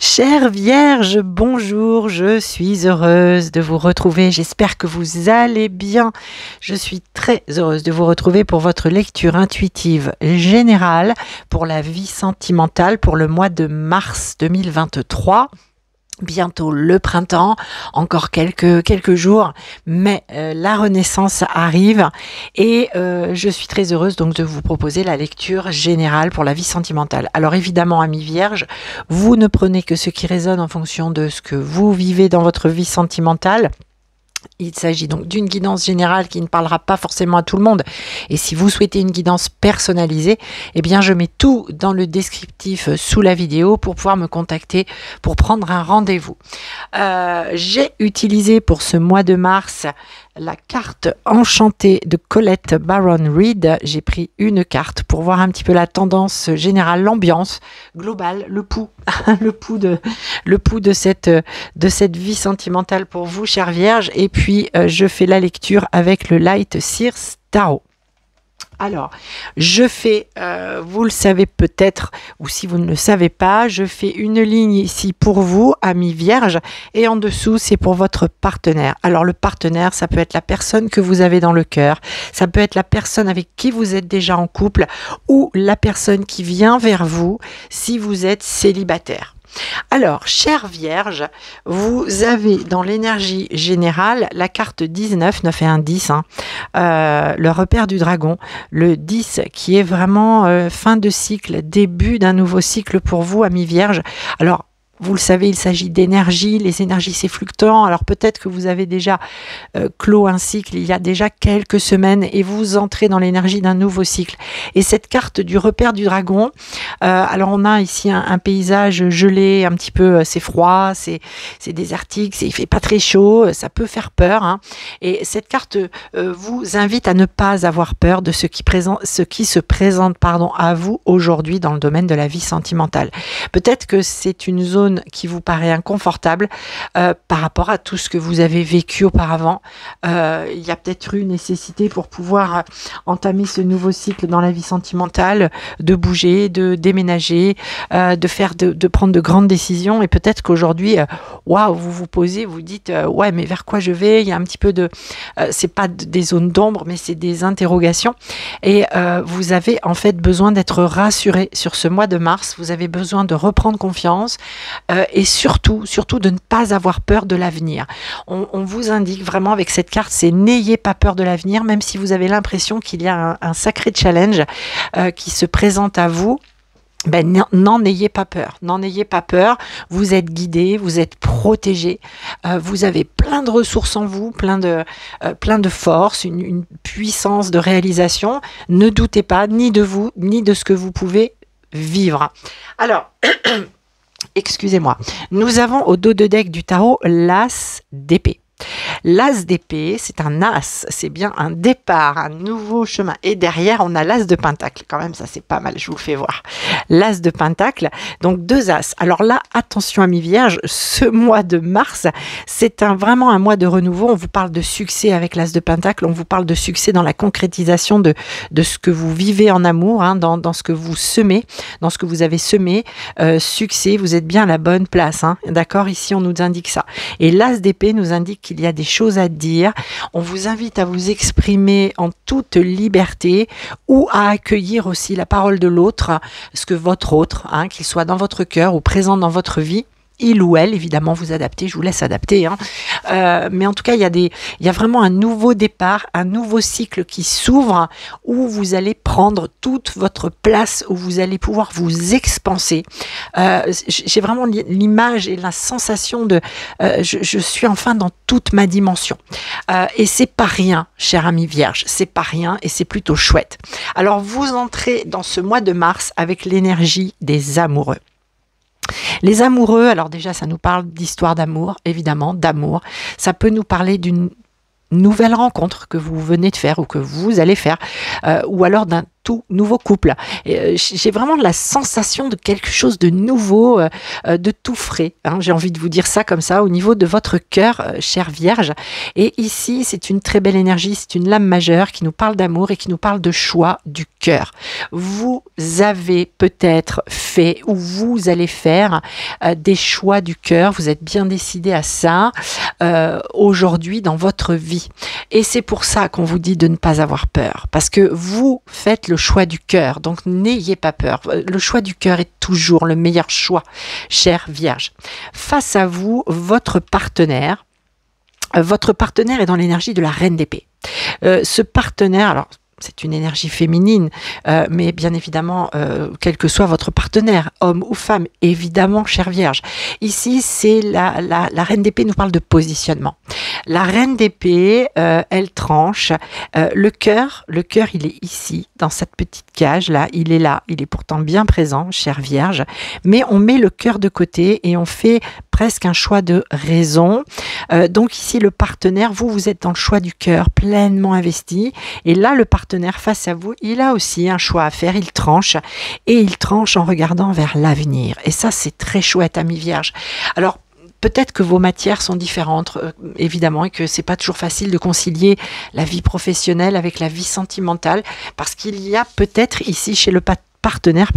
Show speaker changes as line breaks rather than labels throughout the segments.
Chère Vierge, bonjour, je suis heureuse de vous retrouver, j'espère que vous allez bien. Je suis très heureuse de vous retrouver pour votre lecture intuitive générale pour la vie sentimentale pour le mois de mars 2023. Bientôt le printemps, encore quelques jours, mais la renaissance arrive et je suis très heureuse donc de vous proposer la lecture générale pour la vie sentimentale. Alors évidemment, amis vierges, vous ne prenez que ce qui résonne en fonction de ce que vous vivez dans votre vie sentimentale. Il s'agit donc d'une guidance générale qui ne parlera pas forcément à tout le monde. Et si vous souhaitez une guidance personnalisée, eh bien je mets tout dans le descriptif sous la vidéo pour pouvoir me contacter pour prendre un rendez-vous. J'ai utilisé pour ce mois de mars la carte enchantée de Colette Baron Reid. J'ai pris une carte pour voir un petit peu la tendance générale, l'ambiance globale, le pouls, le pouls de cette vie sentimentale pour vous, chère Vierge. Et puis, je fais la lecture avec le Light Seers Tarot. Alors, je fais, vous le savez peut-être, ou si vous ne le savez pas, je fais une ligne ici pour vous, amis vierges, et en dessous, c'est pour votre partenaire. Alors, le partenaire, ça peut être la personne que vous avez dans le cœur, ça peut être la personne avec qui vous êtes déjà en couple, ou la personne qui vient vers vous si vous êtes célibataire. Alors, chère Vierge, vous avez dans l'énergie générale la carte 19, 9 et 1, 10, le repère du dragon, le 10 qui est vraiment fin de cycle, début d'un nouveau cycle pour vous, amis Vierge. Alors, vous le savez, il s'agit d'énergie, les énergies c'est fluctuant, alors peut-être que vous avez déjà clos un cycle il y a déjà quelques semaines et vous entrez dans l'énergie d'un nouveau cycle. Et cette carte du repère du dragon, alors on a ici un paysage gelé, un petit peu, c'est froid, c'est désertique, il fait pas très chaud, ça peut faire peur, et cette carte vous invite à ne pas avoir peur de ce qui se présente à vous aujourd'hui dans le domaine de la vie sentimentale. Peut-être que c'est une zone qui vous paraît inconfortable par rapport à tout ce que vous avez vécu auparavant. Il y a peut-être eu nécessité pour pouvoir entamer ce nouveau cycle dans la vie sentimentale, de bouger, de déménager, de prendre de grandes décisions, et peut-être qu'aujourd'hui, waouh, vous vous posez, vous dites ouais, mais vers quoi je vais? Il y a un petit peu de c'est pas des zones d'ombre, mais c'est des interrogations, et vous avez en fait besoin d'être rassuré sur ce mois de mars. Vous avez besoin de reprendre confiance, et surtout de ne pas avoir peur de l'avenir. On vous indique vraiment avec cette carte, c'est n'ayez pas peur de l'avenir, même si vous avez l'impression qu'il y a un sacré challenge qui se présente à vous. Ben, n'en ayez pas peur, vous êtes guidé, vous êtes protégé, vous avez plein de ressources en vous, plein de force, une puissance de réalisation. Ne doutez pas ni de vous, ni de ce que vous pouvez vivre. Alors, excusez-moi, nous avons au dos de deck du tarot l'As d'épée. L'As d'épée, c'est un as, c'est bien un départ, un nouveau chemin. Et derrière, on a l'As de pentacle. Quand même, ça, c'est pas mal, je vous le fais voir. L'As de pentacle, donc deux as. Alors là, attention, amis vierges, ce mois de mars, c'est vraiment un mois de renouveau. On vous parle de succès avec l'As de pentacle, on vous parle de succès dans la concrétisation de ce que vous vivez en amour, dans ce que vous semez, dans ce que vous avez semé. Succès, vous êtes bien à la bonne place, d'accord? Ici, on nous indique ça. Et l'As d'épée nous indique qu'il y a des choses à dire. On vous invite à vous exprimer en toute liberté ou à accueillir aussi la parole de l'autre, ce que votre autre, qu'il soit dans votre cœur ou présent dans votre vie. Il ou elle, évidemment, vous adaptez, je vous laisse adapter. Mais en tout cas, il y a vraiment un nouveau départ, un nouveau cycle qui s'ouvre où vous allez prendre toute votre place, où vous allez pouvoir vous expanser. J'ai vraiment l'image et la sensation de je suis enfin dans toute ma dimension. Et c'est pas rien, cher ami vierge, c'est pas rien et c'est plutôt chouette. Alors, vous entrez dans ce mois de mars avec l'énergie des amoureux. Les amoureux, alors déjà ça nous parle d'histoire d'amour, évidemment, d'amour. Ça peut nous parler d'une nouvelle rencontre que vous venez de faire ou que vous allez faire, ou alors d'un tout nouveau couple. J'ai vraiment la sensation de quelque chose de nouveau, de tout frais. Hein. J'ai envie de vous dire ça comme ça au niveau de votre cœur, chère Vierge. Et ici, c'est une très belle énergie, c'est une lame majeure qui nous parle d'amour et qui nous parle de choix du cœur. Vous avez peut-être fait ou vous allez faire des choix du cœur. Vous êtes bien décidé à ça aujourd'hui dans votre vie. Et c'est pour ça qu'on vous dit de ne pas avoir peur. Parce que vous faites le choix du cœur. Donc n'ayez pas peur. Le choix du cœur est toujours le meilleur choix, chère Vierge. Face à vous, votre partenaire est dans l'énergie de la reine d'épée. Ce partenaire, alors c'est une énergie féminine, mais bien évidemment, quel que soit votre partenaire, homme ou femme, évidemment, chère Vierge. Ici, c'est la reine d'épée nous parle de positionnement. La reine d'épée, elle tranche. Le cœur, il est ici, dans cette petite cage là, il est pourtant bien présent, chère Vierge, mais on met le cœur de côté et on fait presque un choix de raison. Donc ici, le partenaire, vous êtes dans le choix du cœur, pleinement investi, et là, le partenaire face à vous, il a aussi un choix à faire, il tranche, et il tranche en regardant vers l'avenir. Et ça, c'est très chouette, ami Vierge. Alors, peut-être que vos matières sont différentes, évidemment, et que c'est pas toujours facile de concilier la vie professionnelle avec la vie sentimentale, parce qu'il y a peut-être ici, chez le partenaire,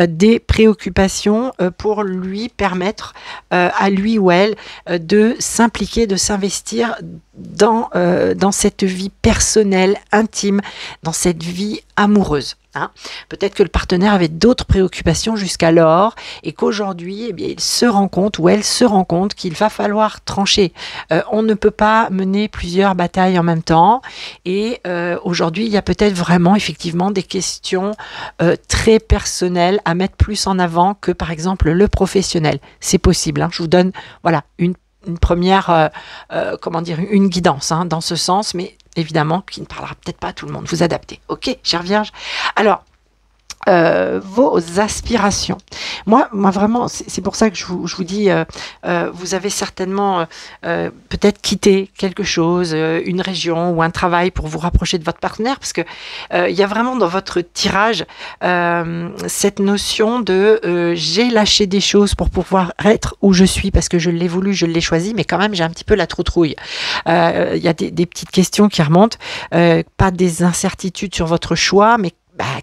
des préoccupations pour lui permettre à lui ou elle de s'impliquer, de s'investir dans cette vie personnelle, intime, dans cette vie amoureuse. Hein. Peut-être que le partenaire avait d'autres préoccupations jusqu'alors et qu'aujourd'hui, il se rend compte ou elle se rend compte qu'il va falloir trancher. On ne peut pas mener plusieurs batailles en même temps et aujourd'hui, il y a peut-être vraiment effectivement des questions très personnelles à mettre plus en avant que par exemple le professionnel. C'est possible. Hein. Je vous donne une première, une guidance dans ce sens, mais évidemment, qui ne parlera peut-être pas à tout le monde. Vous adaptez. Ok, chère Vierge. Alors, vos aspirations. Moi vraiment, c'est pour ça que je vous dis, vous avez certainement peut-être quitté quelque chose, une région ou un travail pour vous rapprocher de votre partenaire, parce que il y a vraiment dans votre tirage cette notion de j'ai lâché des choses pour pouvoir être où je suis, parce que je l'ai voulu, je l'ai choisi, mais quand même j'ai un petit peu la troutrouille. Il y a des petites questions qui remontent, pas des incertitudes sur votre choix, mais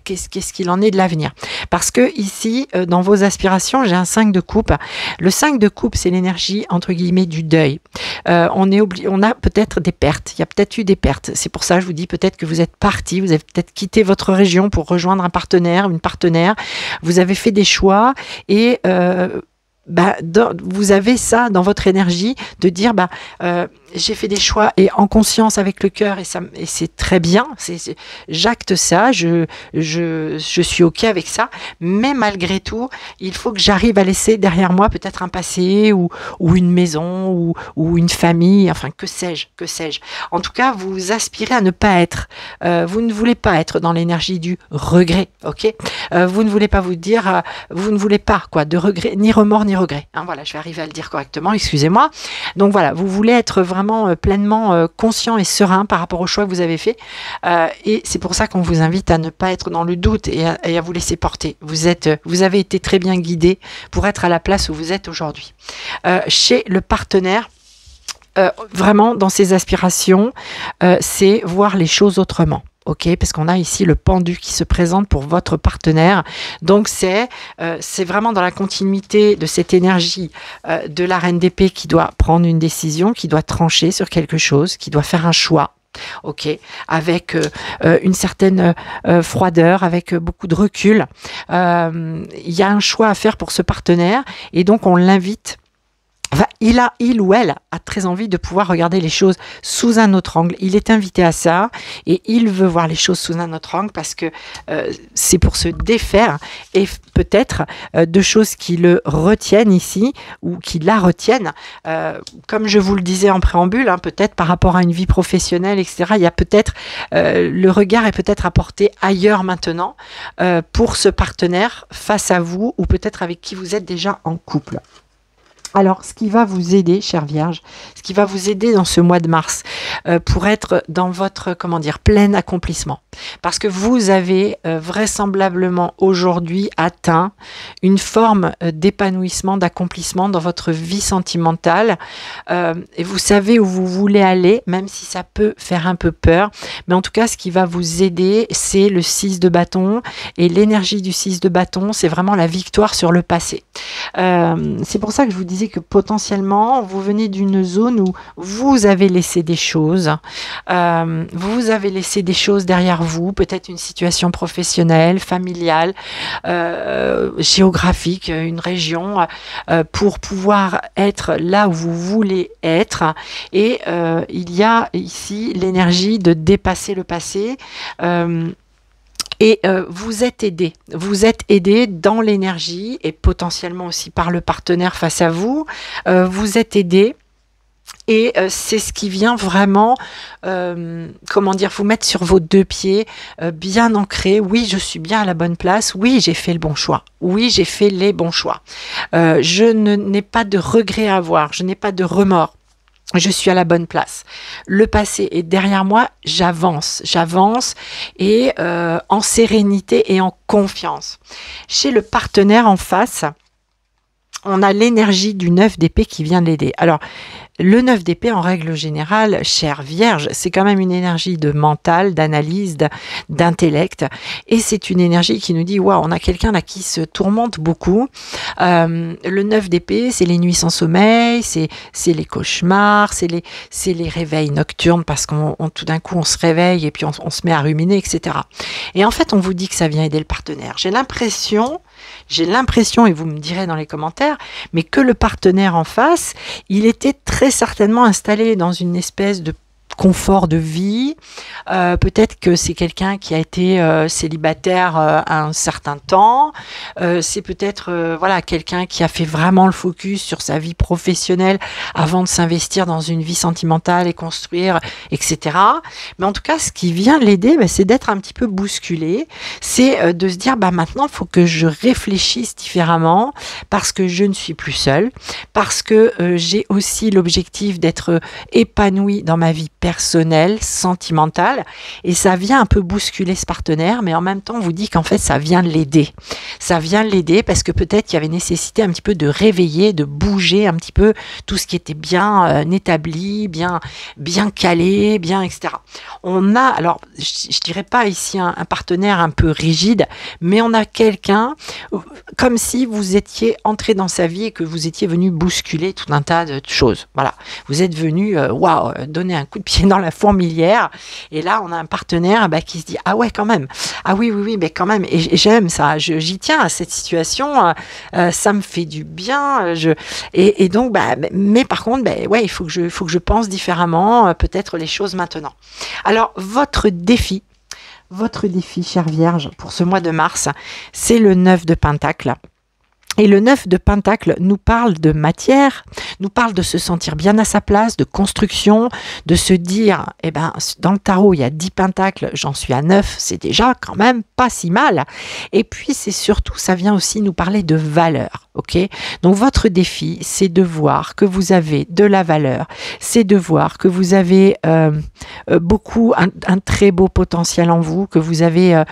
qu'est-ce qu'il en est de l'avenir? Parce que ici, dans vos aspirations, j'ai un 5 de coupe. Le 5 de coupe, c'est l'énergie, entre guillemets, du deuil. On a peut-être des pertes. Il y a peut-être eu des pertes. C'est pour ça que je vous dis peut-être que vous êtes parti, vous avez peut-être quitté votre région pour rejoindre un partenaire, une partenaire. Vous avez fait des choix et vous avez ça dans votre énergie de dire j'ai fait des choix et en conscience avec le cœur et c'est très bien, j'acte ça, je suis ok avec ça, mais malgré tout il faut que j'arrive à laisser derrière moi peut-être un passé ou une maison ou une famille, enfin que sais-je. En tout cas, vous aspirez à ne pas être, vous ne voulez pas être dans l'énergie du regret, ok, vous ne voulez pas vous dire, vous ne voulez pas de regret, ni remords ni regret. Hein, voilà, je vais arriver à le dire correctement, excusez-moi. Donc voilà, vous voulez être vraiment pleinement conscient et serein par rapport au choix que vous avez fait. Et c'est pour ça qu'on vous invite à ne pas être dans le doute et à vous laisser porter. Vous avez été très bien guidé pour être à la place où vous êtes aujourd'hui. Chez le partenaire, vraiment dans ses aspirations, c'est voir les choses autrement. Ok, parce qu'on a ici le pendu qui se présente pour votre partenaire. Donc c'est vraiment dans la continuité de cette énergie de la reine d'épée qui doit prendre une décision, qui doit trancher sur quelque chose, qui doit faire un choix. Ok, avec une certaine froideur, avec beaucoup de recul. Il y a un choix à faire pour ce partenaire et donc on l'invite. Enfin, il ou elle a très envie de pouvoir regarder les choses sous un autre angle. Il est invité à ça et il veut voir les choses sous un autre angle parce que c'est pour se défaire et peut-être de choses qui le retiennent ici ou qui la retiennent. Comme je vous le disais en préambule, peut-être par rapport à une vie professionnelle, etc. Il y a peut-être le regard est peut-être apporté ailleurs maintenant pour ce partenaire face à vous ou peut-être avec qui vous êtes déjà en couple. Alors, ce qui va vous aider, chère Vierge, ce qui va vous aider dans ce mois de mars, pour être dans votre, comment dire, plein accomplissement. Parce que vous avez vraisemblablement aujourd'hui atteint une forme d'épanouissement, d'accomplissement dans votre vie sentimentale. Et vous savez où vous voulez aller, même si ça peut faire un peu peur. Mais en tout cas, ce qui va vous aider, c'est le 6 de bâton. Et l'énergie du 6 de bâton, c'est vraiment la victoire sur le passé. C'est pour ça que je vous disais que potentiellement, vous venez d'une zone où vous avez laissé des choses. Vous avez laissé des choses derrière vous, peut-être une situation professionnelle, familiale, géographique, une région, pour pouvoir être là où vous voulez être. Et il y a ici l'énergie de dépasser le passé. Et vous êtes aidé dans l'énergie et potentiellement aussi par le partenaire face à vous. Vous êtes aidé. Et c'est ce qui vient vraiment, comment dire, vous mettre sur vos deux pieds, bien ancrés. Oui, je suis bien à la bonne place. Oui, j'ai fait le bon choix. Oui, j'ai fait les bons choix. Je n'ai pas de regrets à avoir. Je n'ai pas de remords. Je suis à la bonne place. Le passé est derrière moi, j'avance et en sérénité et en confiance. Chez le partenaire en face, on a l'énergie du 9 d'épée qui vient l'aider. Alors, le 9 d'épée, en règle générale, chère Vierge, c'est quand même une énergie de mental, d'analyse, d'intellect. Et c'est une énergie qui nous dit, waouh, on a quelqu'un là qui se tourmente beaucoup. Le 9 d'épée, c'est les nuits sans sommeil, c'est les cauchemars, c'est les réveils nocturnes parce qu'on tout d'un coup, on se réveille et puis on se met à ruminer, etc. Et en fait, on vous dit que ça vient aider le partenaire. J'ai l'impression, et vous me direz dans les commentaires, mais que le partenaire en face, il était très certainement installé dans une espèce de confort de vie. Peut-être que c'est quelqu'un qui a été célibataire à un certain temps. C'est peut-être voilà, quelqu'un qui a fait vraiment le focus sur sa vie professionnelle avant de s'investir dans une vie sentimentale et construire, etc. Mais en tout cas, ce qui vient l'aider, c'est d'être un petit peu bousculé. C'est de se dire, maintenant, il faut que je réfléchisse différemment parce que je ne suis plus seule, parce que j'ai aussi l'objectif d'être épanouie dans ma vie personnelle, sentimentale, et ça vient un peu bousculer ce partenaire, mais en même temps, on vous dit qu'en fait, ça vient l'aider. Ça vient l'aider parce que peut-être il y avait nécessité un petit peu de réveiller, de bouger un petit peu tout ce qui était bien établi, bien calé, bien, etc. On a, alors, je dirais pas ici un partenaire un peu rigide, mais on a quelqu'un comme si vous étiez entré dans sa vie et que vous étiez venu bousculer tout un tas de choses. Voilà, vous êtes venu, donner un coup de pied dans la fourmilière. Et là, on a un partenaire qui se dit, ah ouais, quand même. Ah oui, mais quand même. Et j'aime ça. J'y tiens à cette situation. Ça me fait du bien. Et donc, mais par contre, ouais, il faut que je pense différemment, peut-être les choses maintenant. Alors, votre défi, chère Vierge, pour ce mois de mars, c'est le 9 de Pentacle. Et le 9 de Pentacle nous parle de matière, nous parle de se sentir bien à sa place, de construction, de se dire, dans le tarot, il y a 10 pentacles, j'en suis à 9, c'est déjà quand même pas si mal. Et puis, c'est surtout, ça vient aussi nous parler de valeur, ok? Donc, votre défi, c'est de voir que vous avez de la valeur, c'est de voir que vous avez un très beau potentiel en vous, que vous avez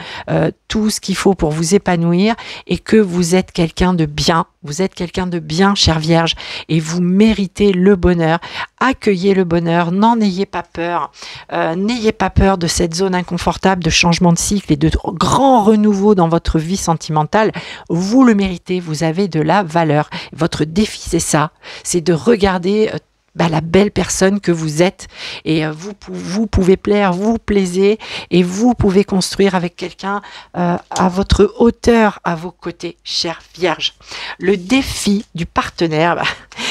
tout ce qu'il faut pour vous épanouir et que vous êtes quelqu'un de bien. Vous êtes quelqu'un de bien, chère Vierge, et vous méritez le bonheur. Accueillez le bonheur, n'en ayez pas peur. N'ayez pas peur de cette zone inconfortable de changement de cycle et de grand renouveau dans votre vie sentimentale. Vous le méritez, vous avez de la valeur. Votre défi, c'est ça, c'est de regarder la belle personne que vous êtes et vous pouvez plaire, vous plaisez et vous pouvez construire avec quelqu'un à votre hauteur, à vos côtés, chère Vierge. Le défi du partenaire,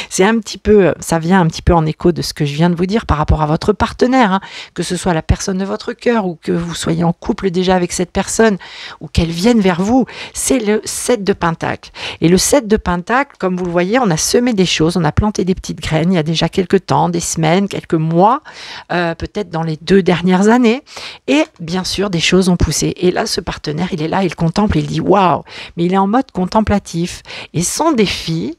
c'est un petit peu, ça vient un petit peu en écho de ce que je viens de vous dire par rapport à votre partenaire, que ce soit la personne de votre cœur ou que vous soyez en couple déjà avec cette personne ou qu'elle vienne vers vous, c'est le 7 de Pentacle. Et le 7 de Pentacle, comme vous le voyez, on a semé des choses, on a planté des petites graines il y a déjà quelques temps, des semaines, quelques mois, peut-être dans les 2 dernières années, et bien sûr des choses ont poussé. Et là, ce partenaire, il est là, il contemple, il dit waouh, mais il est en mode contemplatif. Et son défi,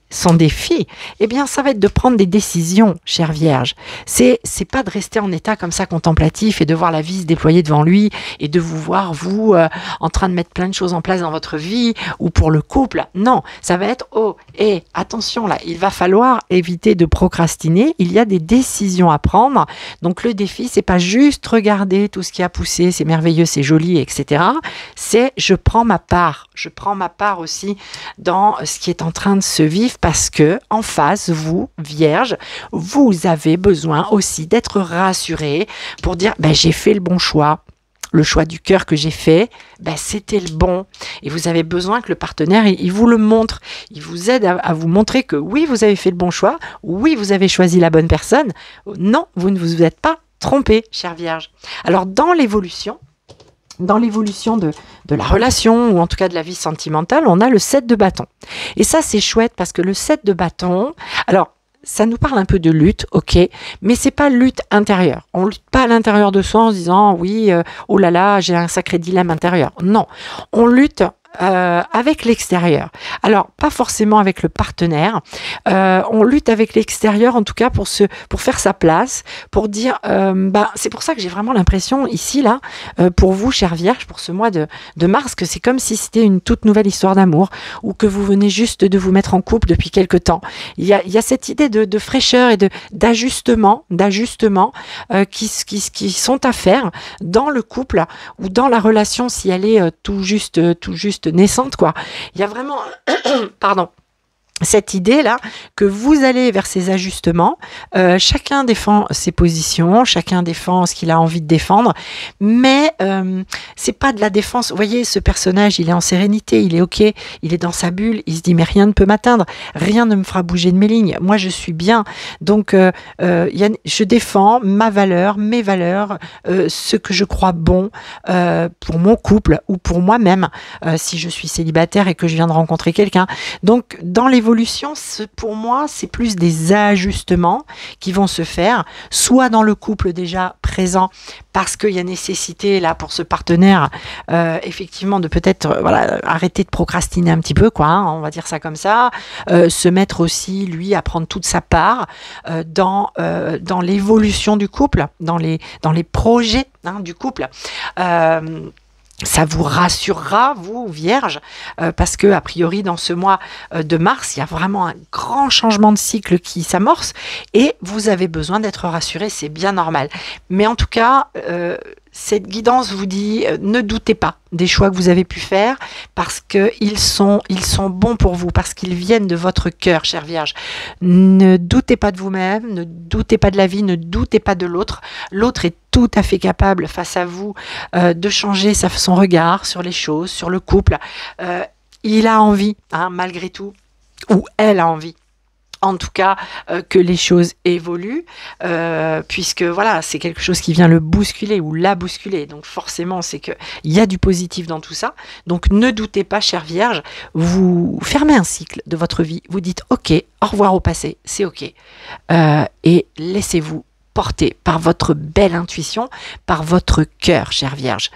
eh bien bien, ça va être de prendre des décisions, chère Vierge. C'est pas de rester en état comme ça contemplatif et de voir la vie se déployer devant lui et de vous voir, vous, en train de mettre plein de choses en place dans votre vie ou pour le couple. Non, ça va être, oh, et attention là, il va falloir éviter de procrastiner. Il y a des décisions à prendre. Donc le défi, c'est pas juste regarder tout ce qui a poussé, c'est merveilleux, c'est joli, etc. C'est je prends ma part. Je prends ma part aussi dans ce qui est en train de se vivre parce que en face, vous, Vierge, vous avez besoin aussi d'être rassuré pour dire ben, j'ai fait le bon choix. Le choix du cœur que j'ai fait, ben, c'était le bon. Et vous avez besoin que le partenaire, il vous le montre. Il vous aide à vous montrer que oui, vous avez fait le bon choix. Oui, vous avez choisi la bonne personne. Non, vous ne vous êtes pas trompé, chère Vierge. Alors, dans l'évolution de la relation, ou en tout cas de la vie sentimentale, on a le 7 de bâton. Et ça, c'est chouette parce que le 7 de bâton... Alors, ça nous parle un peu de lutte, ok, mais c'est pas lutte intérieure. On lutte pas à l'intérieur de soi en se disant oui, oh là là, j'ai un sacré dilemme intérieur. Non, on lutte avec l'extérieur. Alors, pas forcément avec le partenaire. On lutte avec l'extérieur, en tout cas, pour faire sa place, pour dire, c'est pour ça que j'ai vraiment l'impression, ici, là, pour vous, chère Vierge, pour ce mois de mars, que c'est comme si c'était une toute nouvelle histoire d'amour, ou que vous venez juste de vous mettre en couple depuis quelque temps. Il y a cette idée de fraîcheur et d'ajustement qui sont à faire dans le couple ou dans la relation si elle est tout juste naissante, quoi. Il y a vraiment pardon, cette idée-là que vous allez vers ces ajustements, chacun défend ses positions, chacun défend ce qu'il a envie de défendre, mais c'est pas de la défense. Vous voyez, ce personnage, il est en sérénité, il est ok, il est dans sa bulle, il se dit mais rien ne peut m'atteindre, rien ne me fera bouger de mes lignes, moi je suis bien, donc je défends ma valeur, mes valeurs, ce que je crois bon pour mon couple ou pour moi-même, si je suis célibataire et que je viens de rencontrer quelqu'un. Donc dans l'évolution, pour moi, c'est plus des ajustements qui vont se faire, soit dans le couple déjà présent, parce qu'il y a nécessité là pour ce partenaire, effectivement, de peut-être arrêter de procrastiner un petit peu, quoi, hein, on va dire ça comme ça, se mettre aussi, lui, à prendre toute sa part dans l'évolution du couple, dans les projets du couple. Ça vous rassurera, vous, Vierge, parce que, a priori, dans ce mois de mars, il y a vraiment un grand changement de cycle qui s'amorce et vous avez besoin d'être rassuré, c'est bien normal. Mais en tout cas, cette guidance vous dit, ne doutez pas des choix que vous avez pu faire parce qu'ils sont bons pour vous, parce qu'ils viennent de votre cœur, chère Vierge. Ne doutez pas de vous-même, ne doutez pas de la vie, ne doutez pas de l'autre. L'autre est tout à fait capable face à vous de changer son regard sur les choses, sur le couple. Il a envie, hein, malgré tout, ou elle a envie. En tout cas, que les choses évoluent, puisque voilà, c'est quelque chose qui vient le bousculer ou la bousculer. Donc forcément, c'est qu'il y a du positif dans tout ça. Donc ne doutez pas, chère Vierge, vous fermez un cycle de votre vie. Vous dites ok, au revoir au passé, c'est ok. Et laissez-vous porter par votre belle intuition, par votre cœur, chère Vierge.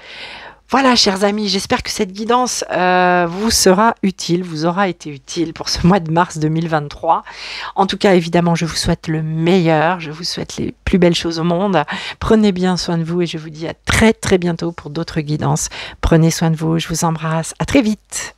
Voilà, chers amis, j'espère que cette guidance vous sera utile, vous aura été utile pour ce mois de mars 2023. En tout cas, évidemment, je vous souhaite le meilleur, je vous souhaite les plus belles choses au monde. Prenez bien soin de vous et je vous dis à très très bientôt pour d'autres guidances. Prenez soin de vous, je vous embrasse, à très vite.